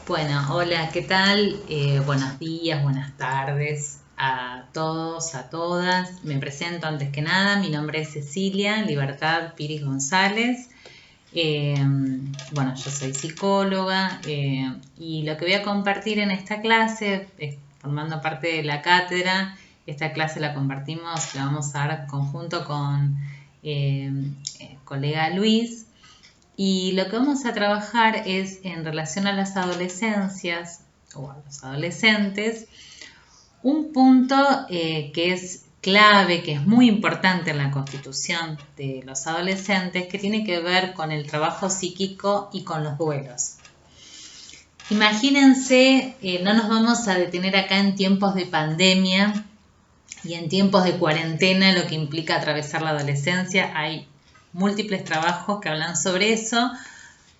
Bueno, hola, ¿qué tal? Buenos días, buenas tardes a todos, a todas. Me presento antes que nada, mi nombre es Cecilia Libertad Piris González. Eh, bueno, yo soy psicóloga y lo que voy a compartir en esta clase, formando parte de la cátedra, esta clase la compartimos, la vamos a dar conjunto con colega Luis. Y lo que vamos a trabajar es en relación a las adolescencias o a los adolescentes, un punto que es clave, que es muy importante en la constitución de los adolescentes, que tiene que ver con el trabajo psíquico y con los duelos. Imagínense, no nos vamos a detener acá en tiempos de pandemia y en tiempos de cuarentena, lo que implica atravesar la adolescencia. Hay múltiples trabajos que hablan sobre eso.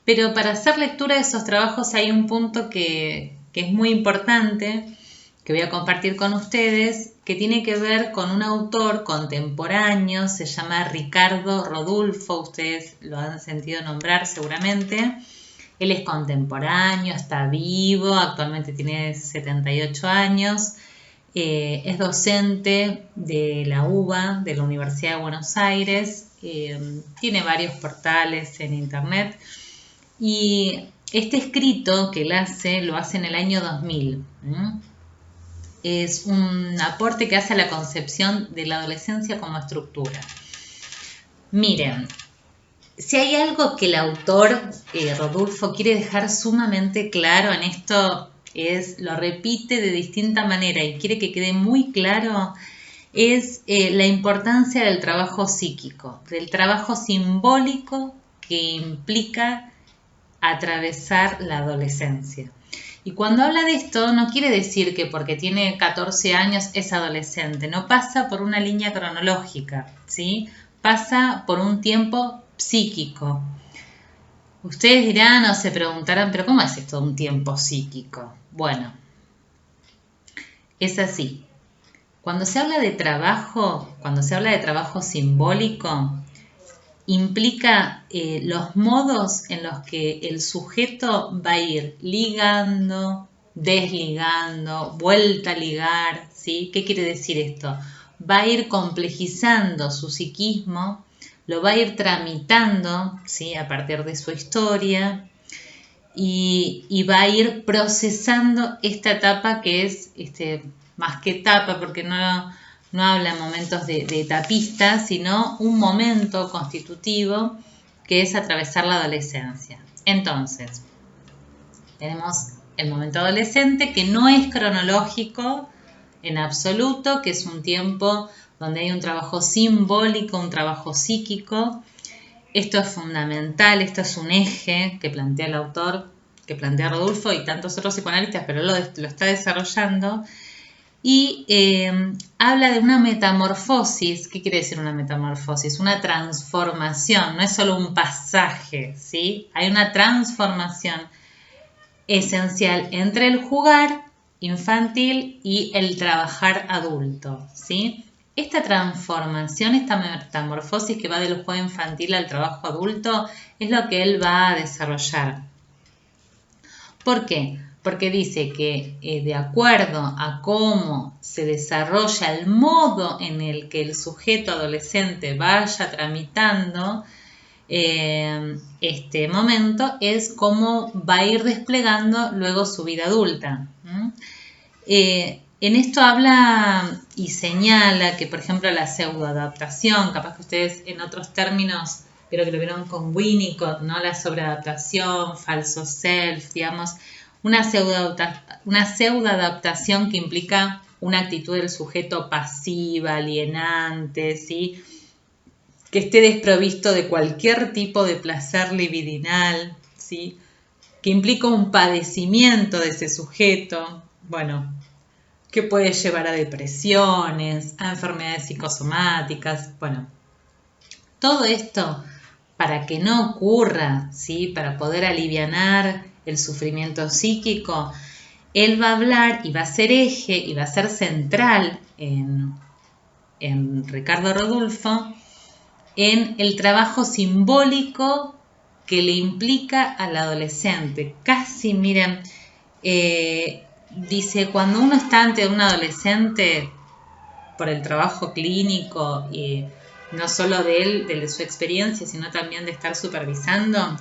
Pero para hacer lectura de esos trabajos hay un punto que es muy importante, que voy a compartir con ustedes, que tiene que ver con un autor contemporáneo, se llama Ricardo Rodulfo, ustedes lo han sentido nombrar seguramente. Él es contemporáneo, está vivo, actualmente tiene 78 años, es docente de la UBA, de la Universidad de Buenos Aires, tiene varios portales en internet. Y este escrito que él hace, lo hace en el año 2000. Es un aporte que hace a la concepción de la adolescencia como estructura. Miren, si hay algo que el autor Rodulfo quiere dejar sumamente claro en esto, lo repite de distinta manera y quiere que quede muy claro, es la importancia del trabajo psíquico, del trabajo simbólico que implica atravesar la adolescencia. Y cuando habla de esto, no quiere decir que porque tiene 14 años es adolescente, no pasa por una línea cronológica, ¿sí? Pasa por un tiempo psíquico. Ustedes dirán o se preguntarán, pero ¿cómo es esto un tiempo psíquico? Bueno, es así. Cuando se habla de trabajo simbólico, implica los modos en los que el sujeto va a ir ligando, desligando, vuelta a ligar, ¿sí? ¿Qué quiere decir esto? Va a ir complejizando su psiquismo, lo va a ir tramitando, ¿sí? A partir de su historia y va a ir procesando esta etapa que es, más que etapa, porque no habla en momentos de etapista, sino un momento constitutivo que es atravesar la adolescencia. Entonces, tenemos el momento adolescente que no es cronológico en absoluto, que es un tiempo donde hay un trabajo simbólico, un trabajo psíquico. Esto es fundamental, esto es un eje que plantea el autor, que plantea Rodulfo y tantos otros psicoanalistas, pero lo está desarrollando. Y habla de una metamorfosis. ¿Qué quiere decir una metamorfosis? Una transformación, no es solo un pasaje, ¿sí? Hay una transformación esencial entre el jugar infantil y el trabajar adulto, ¿sí? Esta transformación, esta metamorfosis que va del juego infantil al trabajo adulto, es lo que él va a desarrollar. ¿Por qué? Porque dice que de acuerdo a cómo se desarrolla el modo en el que el sujeto adolescente vaya tramitando este momento, es cómo va a ir desplegando luego su vida adulta. En esto habla y señala que, por ejemplo, la pseudoadaptación, capaz que ustedes en otros términos, creo que lo vieron con Winnicott, ¿no? La sobreadaptación, falso self, digamos, una pseudoadaptación que implica una actitud del sujeto pasiva, alienante, ¿sí? Que esté desprovisto de cualquier tipo de placer libidinal, ¿sí? Que implica un padecimiento de ese sujeto, bueno, que puede llevar a depresiones, a enfermedades psicosomáticas, bueno. Todo esto, para que no ocurra, ¿sí? Para poder alivianar el sufrimiento psíquico, él va a hablar y va a ser eje y va a ser central en Ricardo Rodulfo en el trabajo simbólico que le implica al adolescente. Casi, miren, Dice, cuando uno está ante un adolescente, por el trabajo clínico, y no solo de él, de su experiencia, sino también de estar supervisando,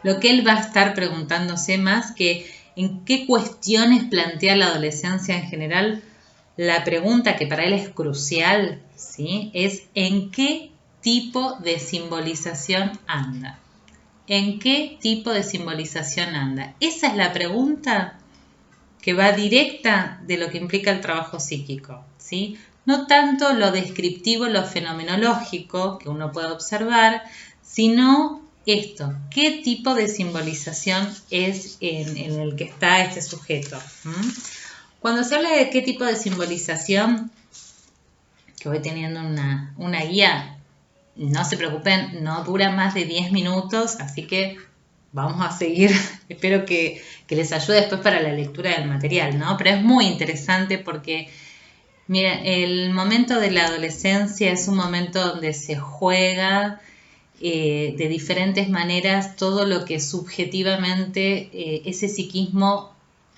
lo que él va a estar preguntándose más que en qué cuestiones plantea la adolescencia en general, la pregunta que para él es crucial, ¿sí?, es ¿en qué tipo de simbolización anda? ¿En qué tipo de simbolización anda? Esa es la pregunta que va directa de lo que implica el trabajo psíquico, ¿sí? No tanto lo descriptivo, lo fenomenológico que uno puede observar, sino esto, ¿qué tipo de simbolización es en el que está este sujeto? Cuando se habla de qué tipo de simbolización, que voy teniendo una guía, no se preocupen, no dura más de 10 minutos, así que vamos a seguir. Espero que les ayude después para la lectura del material, ¿no? Pero es muy interesante porque, mira, el momento de la adolescencia es un momento donde se juega de diferentes maneras todo lo que subjetivamente ese psiquismo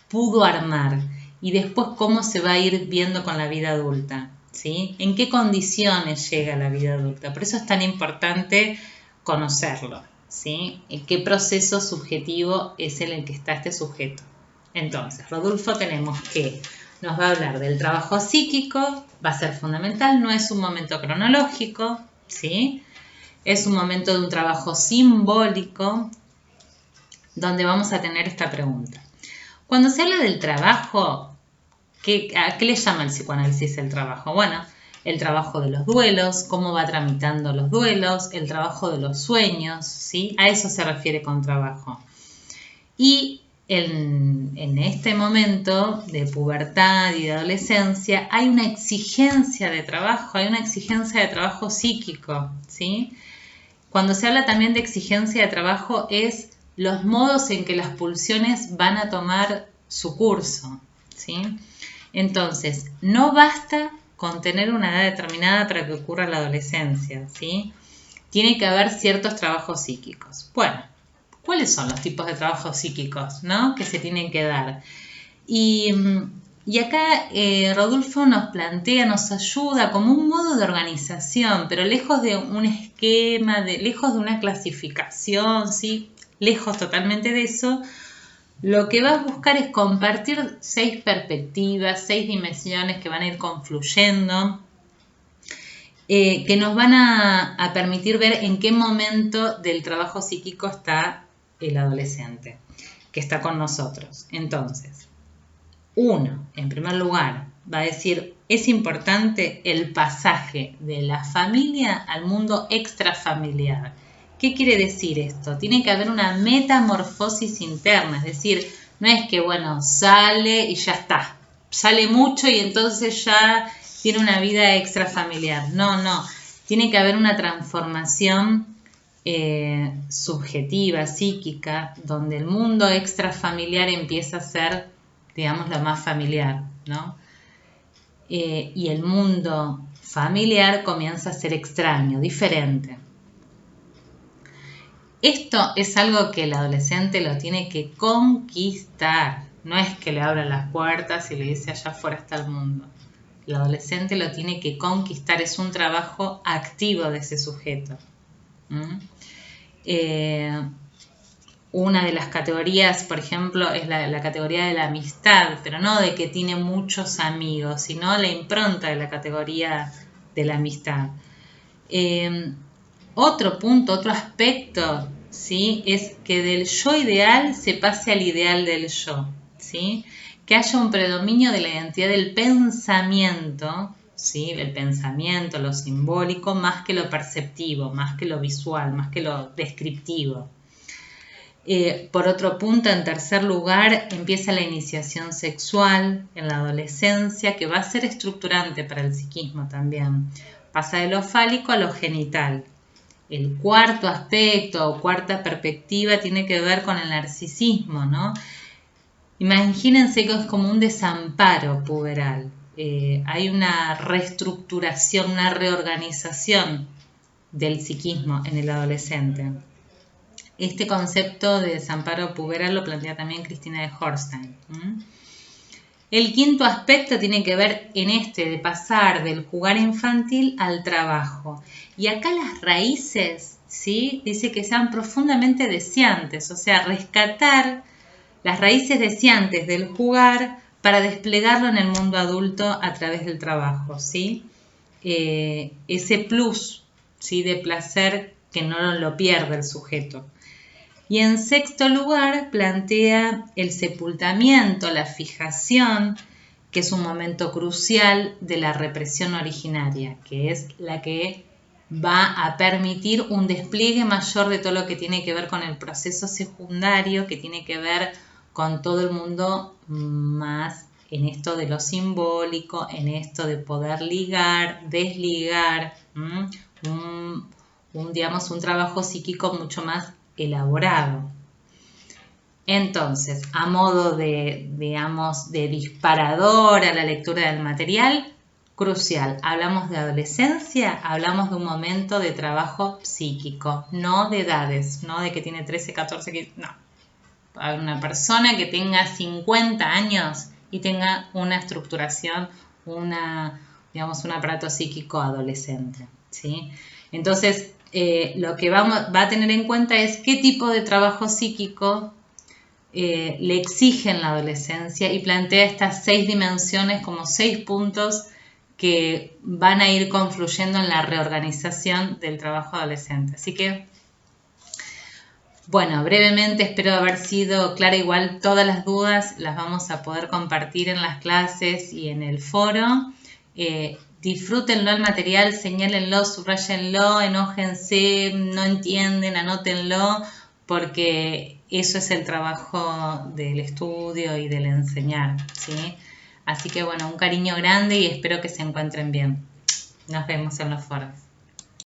pudo armar y después cómo se va a ir viendo con la vida adulta, ¿sí? En qué condiciones llega la vida adulta. Por eso es tan importante conocerlo, ¿sí? En qué proceso subjetivo es el en que está este sujeto. Entonces, Rodulfo tenemos que nos va a hablar del trabajo psíquico, va a ser fundamental, no es un momento cronológico, ¿sí? Es un momento de un trabajo simbólico donde vamos a tener esta pregunta. Cuando se habla del trabajo, ¿a qué le llama el psicoanálisis el trabajo? Bueno, el trabajo de los duelos, cómo va tramitando los duelos, el trabajo de los sueños, ¿sí? A eso se refiere con trabajo. Y en este momento de pubertad y de adolescencia hay una exigencia de trabajo psíquico, ¿sí? Cuando se habla también de exigencia de trabajo es los modos en que las pulsiones van a tomar su curso, ¿sí? Entonces, no basta con tener una edad determinada para que ocurra la adolescencia, ¿sí? Tiene que haber ciertos trabajos psíquicos. Bueno, ¿cuáles son los tipos de trabajos psíquicos, ¿no?, que se tienen que dar? Y acá Rodulfo nos plantea, nos ayuda como un modo de organización, pero lejos de un esquema, lejos de una clasificación, ¿sí? Lejos totalmente de eso. Lo que va a buscar es compartir 6 perspectivas, 6 dimensiones que van a ir confluyendo, que nos van a permitir ver en qué momento del trabajo psíquico está el adolescente, que está con nosotros. Entonces, uno, en primer lugar, va a decir, es importante el pasaje de la familia al mundo extrafamiliar. ¿Qué quiere decir esto? Tiene que haber una metamorfosis interna, es decir, no es que, bueno, sale y ya está, sale mucho y entonces ya tiene una vida extrafamiliar. No, tiene que haber una transformación subjetiva, psíquica, donde el mundo extrafamiliar empieza a ser, digamos, lo más familiar, ¿no? Y el mundo familiar comienza a ser extraño, diferente. Esto es algo que el adolescente lo tiene que conquistar. No es que le abra las puertas y le dice allá afuera está el mundo. El adolescente lo tiene que conquistar, es un trabajo activo de ese sujeto. Una de las categorías, por ejemplo, es la categoría de la amistad, pero no de que tiene muchos amigos, sino la impronta de la categoría de la amistad. Otro punto, otro aspecto, ¿sí?, es que del yo ideal se pase al ideal del yo, ¿sí? Que haya un predominio de la identidad del pensamiento, ¿sí?, el pensamiento, lo simbólico, más que lo perceptivo, más que lo visual, más que lo descriptivo. Por otro punto, en tercer lugar, empieza la iniciación sexual en la adolescencia, que va a ser estructurante para el psiquismo también. Pasa de lo fálico a lo genital. El cuarto aspecto o cuarta perspectiva tiene que ver con el narcisismo, ¿no? Imagínense que es como un desamparo puberal. Hay una reestructuración, una reorganización del psiquismo en el adolescente. Este concepto de desamparo puberal lo plantea también Cristina de Horstein. El quinto aspecto tiene que ver en de pasar del jugar infantil al trabajo. Y acá las raíces, ¿sí? Dice que sean profundamente deseantes, o sea, rescatar las raíces deseantes del jugar para desplegarlo en el mundo adulto a través del trabajo, ¿sí? Ese plus, ¿sí? De placer que no lo pierde el sujeto. Y en sexto lugar plantea el sepultamiento, la fijación, que es un momento crucial de la represión originaria, que es la que va a permitir un despliegue mayor de todo lo que tiene que ver con el proceso secundario, que tiene que ver con todo el mundo más en esto de lo simbólico, en esto de poder ligar, desligar, digamos, un trabajo psíquico mucho más elaborado. Entonces, a modo de, digamos, de disparador a la lectura del material, crucial, hablamos de adolescencia, hablamos de un momento de trabajo psíquico, no de edades, no de que tiene 13, 14, 15, no. Una persona que tenga 50 años y tenga una estructuración, digamos, un aparato psíquico adolescente, ¿sí? Entonces, lo que va a tener en cuenta es qué tipo de trabajo psíquico le exige en la adolescencia y plantea estas 6 dimensiones como 6 puntos que van a ir confluyendo en la reorganización del trabajo adolescente. Así que, bueno, brevemente espero haber sido clara. Igual todas las dudas las vamos a poder compartir en las clases y en el foro. Disfrútenlo el material, señálenlo, subrayenlo, enójense, no entienden, anótenlo, porque eso es el trabajo del estudio y del enseñar, ¿sí? Así que bueno, un cariño grande y espero que se encuentren bien. Nos vemos en los foros.